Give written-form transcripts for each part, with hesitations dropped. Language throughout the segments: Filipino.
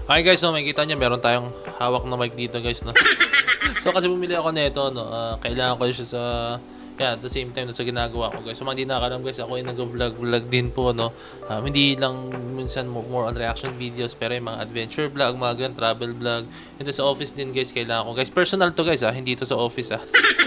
Okay guys, so makikita nyo meron tayong hawak na mic dito guys, no? So kasi bumili ako nito, no? Kailangan ko siya sa at the same time sa ginagawa ko guys. So mga di nakakalam guys, ako ay nag-vlog din po, no? Hindi lang minsan more on reaction videos, pero yung mga adventure vlog, mga ganun, travel vlog. And sa office din guys, kailangan ko guys. Personal to guys, hindi to sa office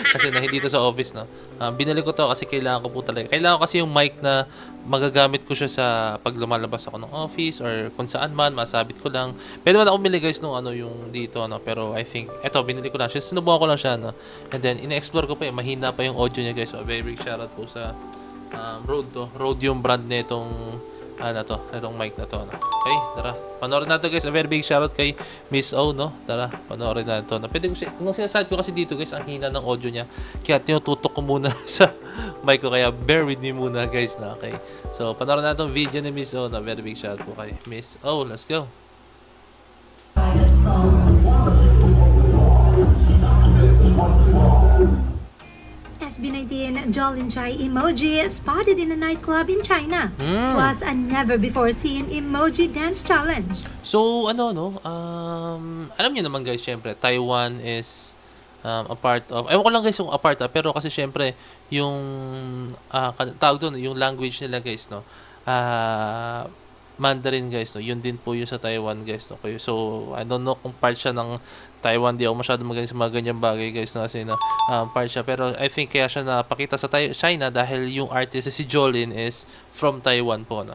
kasi hindi to sa office, no? Binili ko to kasi kailangan ko po talaga. Kailangan ko kasi yung mic na magagamit ko siya sa pag lumalabas ako ng office or kung saan man, masabit ko lang. Pwede man ako bumili guys nung yung dito, no? Pero I think, eto, binili ko lang siya. Sinubukan ko lang siya, no? And then, ina-explore ko pa mahina pa yung audio niya guys. So, very big shoutout po sa Rode to. Rode yung brand nitong itong mic na to, no? Okay, tara. Panoorin natin guys. A very big shoutout kay Miss O, no? Tara, panoorin natin to. Pwede ko siya, nung sinasabi ko kasi dito guys, ang hina ng audio niya. Kaya tinututok ko muna sa mic ko. Kaya bear with me muna guys, na okay. So, panoorin natin tong video ni Miss O, na very big shoutout po kay Miss O. Let's go. SB19 Jolin Chai emoji spotted in a nightclub in China. Plus a never-before-seen emoji dance challenge. So, alam niyo naman guys, syempre, Taiwan is a part of, ewan ko lang guys yung a part, pero kasi syempre, yung, tawag doon, yung language nila guys, no, Mandarin guys, no, yun din po yung sa Taiwan guys, no. So, I don't know kung part siya ng Taiwan, di ako masyado magaling sa mga ganyang bagay guys, no, kasi part siya, pero I think kaya siya napakita sa China dahil yung artist si Jolin is from Taiwan po, no.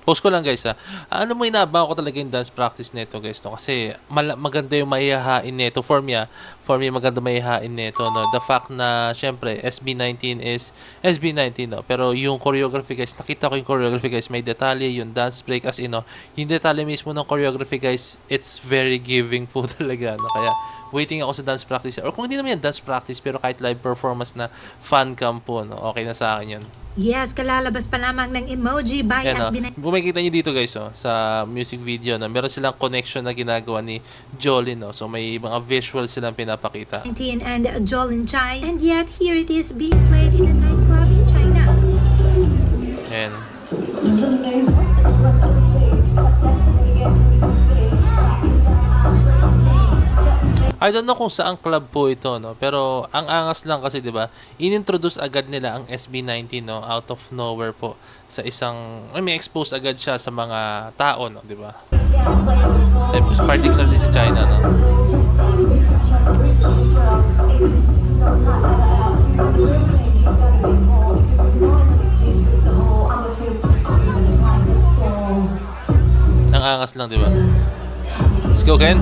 Post ko lang guys ano mo, inaabangan ko talaga yung dance practice nito guys, no, kasi maganda yung maihahain nito for me maganda maihahain nito, no, the fact na syempre SB19 is SB19, no, pero yung choreography guys, nakita ko yung choreography guys, may detalye, yung dance break as in, no, yung detalye mismo ng choreography guys, it's very giving po talaga, no, kaya waiting ako sa dance practice, or kung hindi naman yung dance practice pero kahit live performance na fan cam po, no, okay na sa akin yun. Yes, kalalabas pa lamang ng emoji by SB19. Kung makikita nyo dito guys, sa music video, na meron silang connection na ginagawa ni Jolin, no? So may mga visuals silang pinapakita. And Jolin Chai, and yet here it is being played in a nightclub in China. And I don't know kung saang club po ito, no, pero ang angas lang kasi 'di ba, inintroduce agad nila ang SB19, no, out of nowhere po sa isang, may expose agad siya sa mga tao, no, 'di ba? So, particularly sa China, no. Ang angas lang, 'di ba? Let's go, Ken.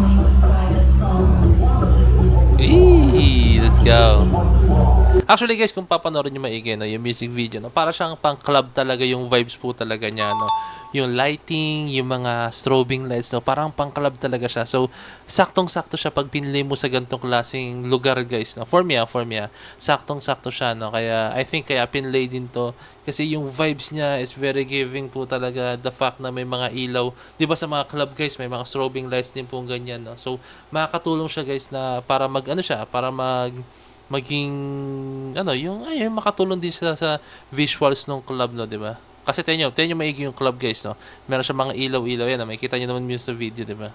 Let's go. Actually guys, kung papanoorin nyo maigi, no, yung music video, no, para siyang pang club talaga yung vibes po talaga niya, no. Yung lighting, yung mga strobing lights, no, parang pang club talaga siya. So, saktong-sakto siya pag pinili mo sa ganitong klaseng lugar guys, no. For me, saktong-sakto siya, no. Kaya I think kaya pinlay din to kasi yung vibes niya is very giving po talaga. The fact na may mga ilaw, 'di ba sa mga club guys, may mga strobing lights din po ganyan, no. So, makakatulong siya guys na para maging yung makatulong din siya sa visuals ng club, no, 'di ba? Kasi tenyo maigi yung club guys, no. Meron siya mga ilaw-ilaw yan, no? Makikita niyo naman yun sa video, 'di ba?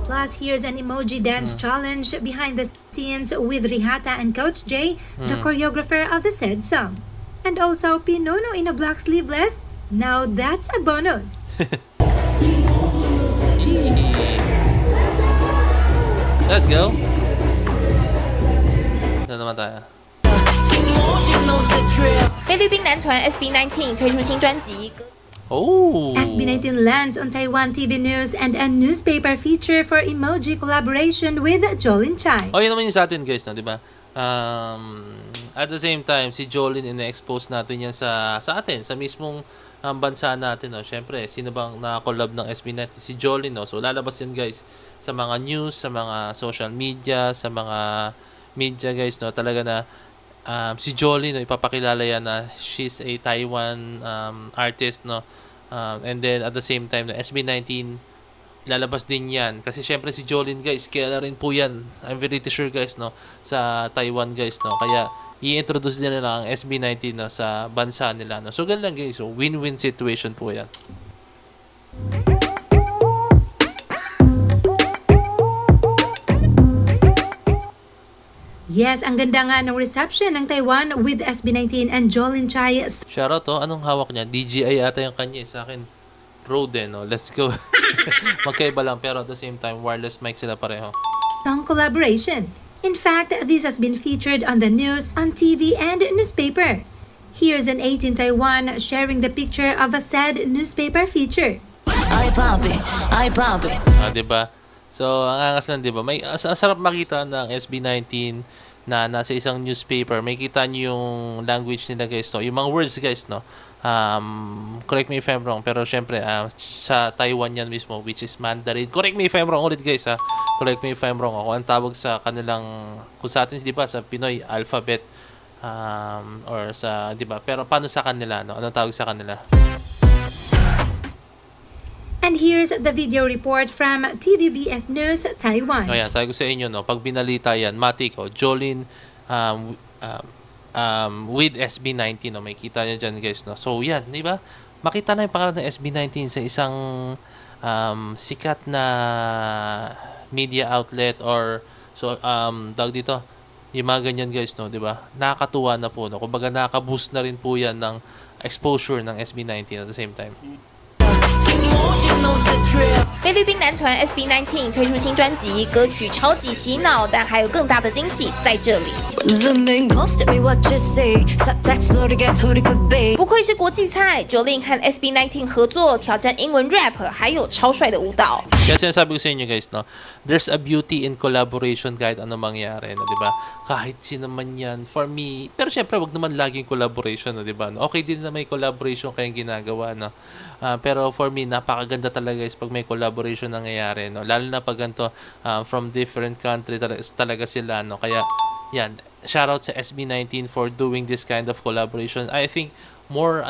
Plus, here's an emoji dance challenge behind the scenes with Rihata and Coach Jay, the choreographer of the said song. And also Pinono in a black sleeveless. Now that's a bonus. Let's go. Ano naman tayo? 菲律宾男团 SB19 推出新专辑。 Oh. SB19 lands on Taiwan TV News and a newspaper feature for emoji collaboration with Jolin Chai. Oh, yun naman yung sa atin guys, no, di ba? At the same time, si Jolin, ina-expose natin yan sa atin, sa mismong bansa natin, no. Syempre, sino bang na-collab ng SB19? Si Jolin, no. So, lalabas yan guys sa mga news, sa mga social media, sa mga media guys, no. Talaga na si Jolin, no, ipapakilala yan na she's a Taiwan artist, no. And then at the same time, the SB19 lalabas din yan. Kasi syempre si Jolin guys, kaya rin po yan. I'm very sure guys, no, sa Taiwan guys, no. Kaya i-introduce nila ang SB19 no, sa bansa nila. No. So ganun lang guys, so win-win situation po yan. Yes, ang ganda nga ng reception ng Taiwan with SB19 and Jolin Chai Shoutout to, anong hawak niya? DJI ata yung kanya, sa akin Rode, no. Let's go. Magkaiba lang pero at the same time wireless mic sila pareho. song collaboration. In fact, this has been featured on the news, on TV, and newspaper. Here's an 18 Taiwan sharing the picture of a sad newspaper feature. Ay papi, ay papi. Diba? So, ang angas lang, diba? May sarap makita ng SB19 na nasa isang newspaper. May kita nyo yung language nila, guys, no? Yung mga words, guys, no? Correct me if I'm wrong, pero syempre, sa Taiwan yan mismo, which is Mandarin. Correct me if I'm wrong ulit, guys, ha? Correct me if I'm wrong. Ako, ang tawag sa kanilang, kung sa atin, di ba, sa Pinoy, alphabet, or sa, di ba? Pero paano sa kanila, no? Anong tawag sa kanila? And here's the video report from TVBS News, Taiwan. Ayan, sabi ko sa inyo, no, pag binalita yan, Matiko, Jolin, with SB19, no, may kita nyo dyan, guys, no. So, yan, di ba? Makita na yung pangalan ng SB19 sa isang sikat na media outlet or, so, tawag dito, yung mga ganyan, guys, no, di ba? Nakakatuwa na po, no. Kumbaga, nakaka-boost na rin po yan ng exposure ng SB19 at the same time. 菲律宾男团 SB19 推出新专辑，歌曲超级洗脑，但还有更大的惊喜在这里。 Zooming close to me, what you see? Subtext, slow to guess who it could be. 不愧是国际菜 ，Jolin 和 SB19 合作挑战英文 rap， 还有超帅的舞蹈。 Kaya sinasabi ko sa inyo, guys, no, there's a beauty in collaboration kahit ano mangyari, no, di ba? Kahit sino man yan, for me, pero syempre, wag naman laging collaboration, no, di ba? No? Okay din na may collaboration kayong ginagawa, no? Pero for me, napakaganda talaga guys pag may collaboration nangyayari, no? Lalo na pag ganito, from different country talaga sila, no? Kaya, yan, shoutout sa SB19 for doing this kind of collaboration. I think, more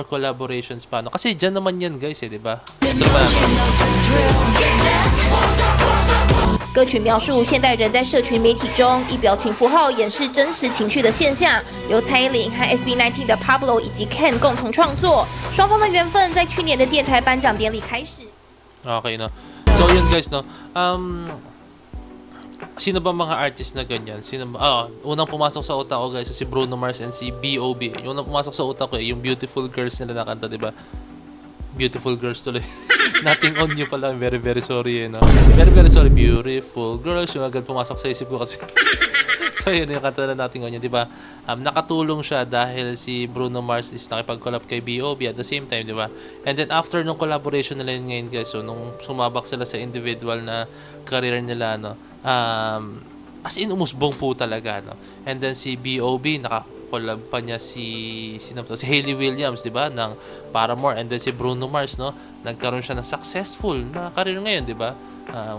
collaborations pa, no? Kasi dyan naman yan, guys, di ba? Ito pa. 歌曲描述现代人在社群媒体中以表情符号演示真实情绪的现象，由蔡依林和 SB19 的 Pablo 以及 Ken 共同创作，双方的缘分在去年的电台颁奖典礼开始。 Okay, no? So, yun guys, no? Sino ba mga artist na ganyan? Unang pumasok sa utak ko, guys, si Bruno Mars and si B.O.B. Yung unang pumasok sa utak ko, yung Beautiful Girls nila nakanta, di ba? Beautiful Girls tuloy. Nothing on you pala. Very, very sorry, no? Very, very sorry. Beautiful Girls. Yung agad pumasok sa isip ko kasi. So, yun yung kanta na Nothing on you, di ba? Nakatulong siya dahil si Bruno Mars is nakipag-collab kay B.O.B. at the same time, di ba? And then, after nung collaboration nila yun ngayon, guys, so, nung sumabak sila sa individual na career nila, no? As in, umusbong po talaga, no? And then, si B.O.B. collab pa niya si Hayley Williams, di ba, ng Paramore, and then si Bruno Mars, no, nagkaroon siya ng successful na career ngayon, di ba?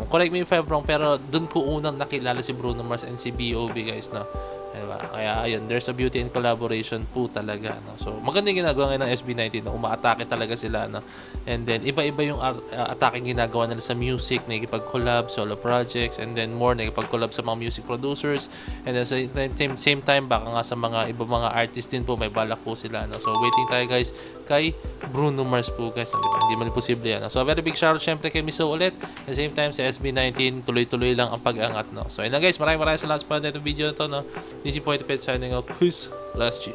Correct me if I'm wrong, pero dun ko unang nakilala si Bruno Mars and si B.O.B. guys, no. Diba? Kaya ayun, there's a beauty in collaboration po talaga, no. So maganda yung ginagawa ngayon ng SB19, no? Umaatake talaga sila, no. And then iba-iba yung attacking ginagawa nila sa music, nakikipag-collab, solo projects, and then more nakikipag-collab sa mga music producers, and then sa same time baka nga sa mga iba mga artist din po may balak po sila, no. So waiting tayo guys kay Bruno Mars po guys, no? Diba? Hindi man imposible yan, no? So a very big shoutout syempre kay Miso ulit, at the same time sa SB19 tuloy-tuloy lang ang pag-angat, no. So ayun na guys, maraming salamat sa panonood ng video na to, no. This is Point Pet signing out. Peace. Last G.